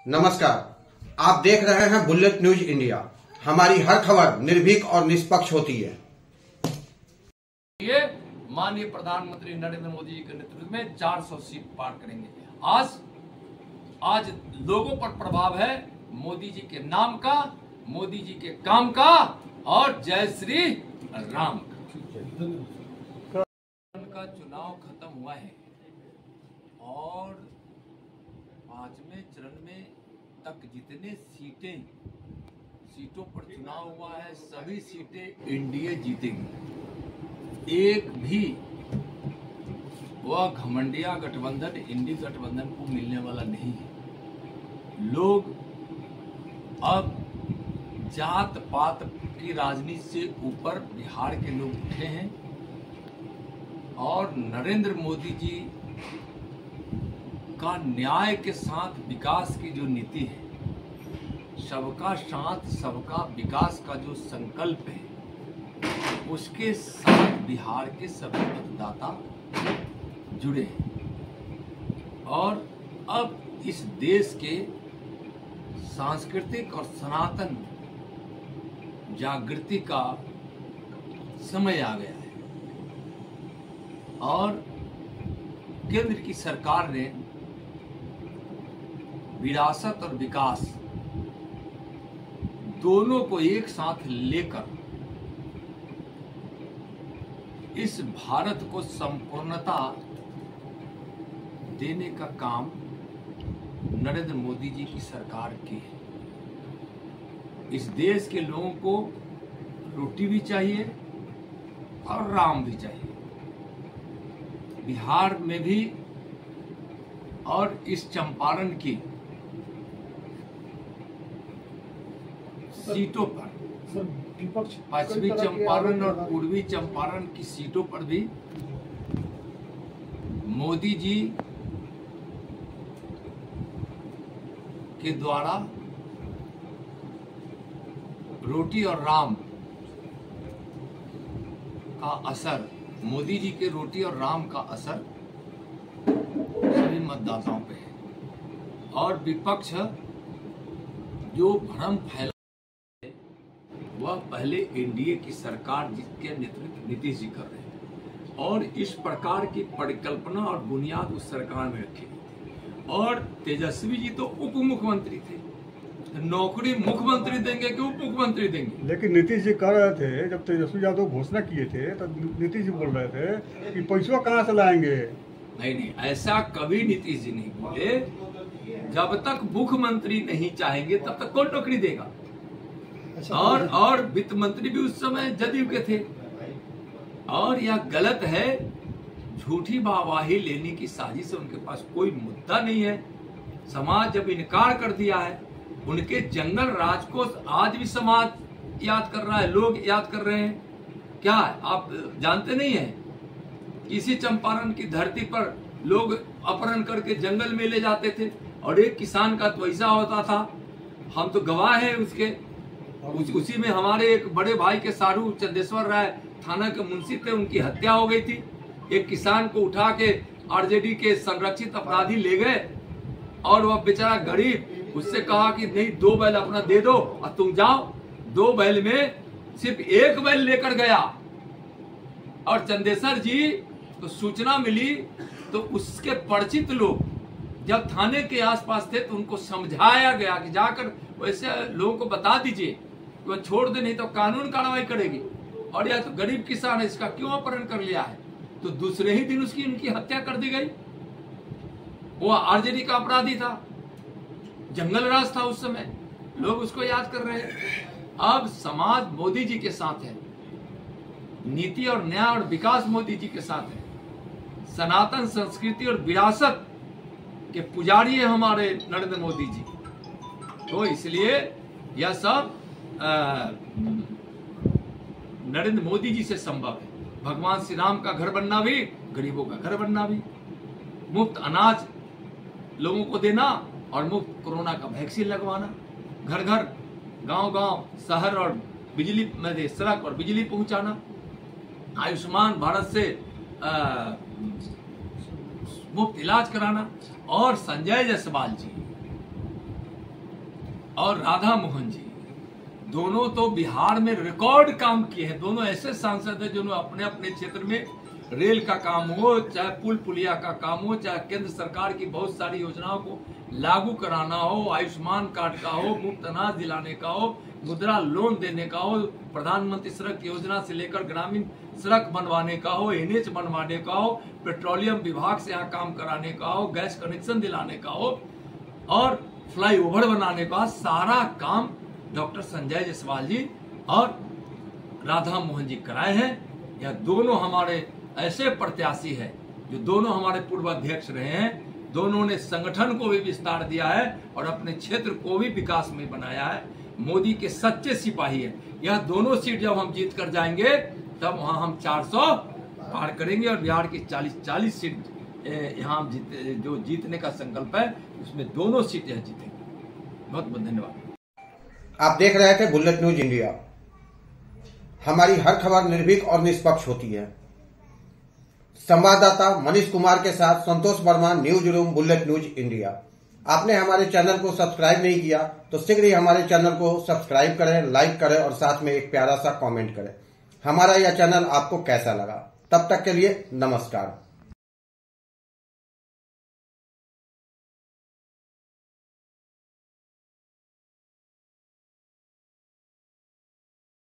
नमस्कार, आप देख रहे हैं बुलेट न्यूज इंडिया। हमारी हर खबर निर्भीक और निष्पक्ष होती है। ये माननीय प्रधानमंत्री नरेंद्र मोदी जी के नेतृत्व में 400 सीट पार करेंगे। आज लोगों पर प्रभाव है मोदी जी के नाम का, मोदी जी के काम का और जय श्री राम का चुनाव खत्म हुआ है और 5वें चरण में तक जितने सीटों पर चुनाव हुआ है सभी सीटें एनडीए जीतेगी। एक भी वह घमंडिया गठबंधन इंडी गठबंधन को मिलने वाला नहीं है। लोग अब जात पात की राजनीति से ऊपर बिहार के लोग उठे हैं और नरेंद्र मोदी जी का न्याय के साथ विकास की जो नीति है, सबका साथ सबका विकास का जो संकल्प है, उसके साथ बिहार के सभी मतदाता जुड़े हैं और अब इस देश के सांस्कृतिक और सनातन जागृति का समय आ गया है और केंद्र की सरकार ने विरासत और विकास दोनों को एक साथ लेकर इस भारत को संपूर्णता देने का काम नरेंद्र मोदी जी की सरकार की है। इस देश के लोगों को रोटी भी चाहिए और राम भी चाहिए। बिहार में भी और इस चंपारण की सीटों पर, पश्चिमी चंपारण और पूर्वी चंपारण की सीटों पर भी मोदी जी के द्वारा रोटी और राम का असर, मोदी जी के रोटी और राम का असर सभी मतदाताओं पे है और विपक्ष जो भ्रम फैला वह पहले एनडीए की सरकार जिसके नेतृत्व नीतीश जी कर रहे हैं और इस प्रकार की परिकल्पना और बुनियाद उस सरकार में रखी गई थी। और तेजस्वी जी तो उप मुख्यमंत्री थे, नौकरी मुख्यमंत्री देंगे कि उप मुख्यमंत्री देंगे। लेकिन नीतीश जी कह रहे थे, जब तेजस्वी यादव घोषणा किए थे तो नीतीश जी बोल रहे थे कि पैसा कहाँ से लाएंगे। नहीं, ऐसा कभी नीतीश जी नहीं बोले। जब तक मुख्यमंत्री नहीं चाहेंगे तब तक कौन नौकरी देगा। और वित्त मंत्री भी उस समय जदयू के थे और यह गलत है। झूठी वाहवाही लेने की साजिश है, उनके पास कोई मुद्दा नहीं है। समाज जब इनकार कर दिया है, उनके जंगल राज को आज भी समाज याद कर रहा है, लोग याद कर रहे हैं। क्या आप जानते नहीं है, किसी चंपारण की धरती पर लोग अपहरण करके जंगल में ले जाते थे और एक किसान का तो ऐसा होता था, हम तो गवाह हैं उसके। उसी में हमारे एक बड़े भाई के सारू चंदेश्वर राय थाना के मुंशी थे, उनकी हत्या हो गई थी। एक किसान को उठा के आरजेडी के संरक्षित अपराधी ले गए और वह बेचारा गरीब, उससे कहा कि नहीं 2 बैल अपना दे दो और तुम जाओ। 2 बैल में सिर्फ 1 बैल लेकर गया और चंदेश्वर जी को सूचना मिली तो उसके परिचित लोग जब थाने के आसपास थे तो उनको समझाया गया कि जाकर वैसे लोगों को बता दीजिए वह छोड़ दे, नहीं तो कानून कार्रवाई करेगी। और यह तो गरीब किसान है, इसका क्यों अपहरण कर लिया है। तो दूसरे ही दिन उनकी हत्या कर दी गई। वो आरजेडी का अपराधी था, जंगल राज था उस समय, लोग उसको याद कर रहे हैं। अब समाज मोदी जी के साथ है, नीति और न्याय और विकास मोदी जी के साथ है। सनातन संस्कृति और विरासत के पुजारी है हमारे नरेंद्र मोदी जी। तो इसलिए यह सब नरेंद्र मोदी जी से संभव है। भगवान श्री राम का घर बनना भी, गरीबों का घर बनना भी, मुफ्त अनाज लोगों को देना और मुफ्त कोरोना का वैक्सीन लगवाना, घर घर गांव गांव शहर और बिजली में सड़क और बिजली पहुंचाना, आयुष्मान भारत से मुफ्त इलाज कराना। और संजय जायसवाल जी और राधा मोहन जी, दोनों तो बिहार में रिकॉर्ड काम किए हैं। दोनों ऐसे सांसद हैं जिन्होंने अपने अपने क्षेत्र में रेल का काम हो, चाहे पुल पुलिया का काम हो, चाहे केंद्र सरकार की बहुत सारी योजनाओं को लागू कराना हो, आयुष्मान कार्ड का हो, मुफ्त अनाज दिलाने का हो, मुद्रा लोन देने का हो, प्रधानमंत्री सड़क योजना से लेकर ग्रामीण सड़क बनवाने का हो, एनएच बनवाने का हो, पेट्रोलियम विभाग से यहाँ काम कराने का हो, गैस कनेक्शन दिलाने का हो और फ्लाईओवर बनाने का, सारा काम डॉक्टर संजय जायसवाल जी और राधा मोहन जी कराए हैं। यह दोनों हमारे ऐसे प्रत्याशी हैं जो दोनों हमारे पूर्व अध्यक्ष रहे हैं। दोनों ने संगठन को भी विस्तार दिया है और अपने क्षेत्र को भी विकास में बनाया है। मोदी के सच्चे सिपाही है। यह दोनों सीट जब हम जीत कर जाएंगे तब वहां हम 400 पार करेंगे और बिहार की 40 सीट यहाँ जो जीतने का संकल्प है उसमें दोनों सीट यह जीतेंगे। बहुत बहुत धन्यवाद। आप देख रहे थे बुलेट न्यूज इंडिया। हमारी हर खबर निर्भीक और निष्पक्ष होती है। संवाददाता मनीष कुमार के साथ Santosh Verma, news room, bullet news India. आपने हमारे चैनल को सब्सक्राइब नहीं किया तो शीघ्र ही हमारे चैनल को सब्सक्राइब करें, लाइक करें और साथ में एक प्यारा सा कमेंट करें। हमारा यह चैनल आपको कैसा लगा? तब तक के लिए नमस्कार।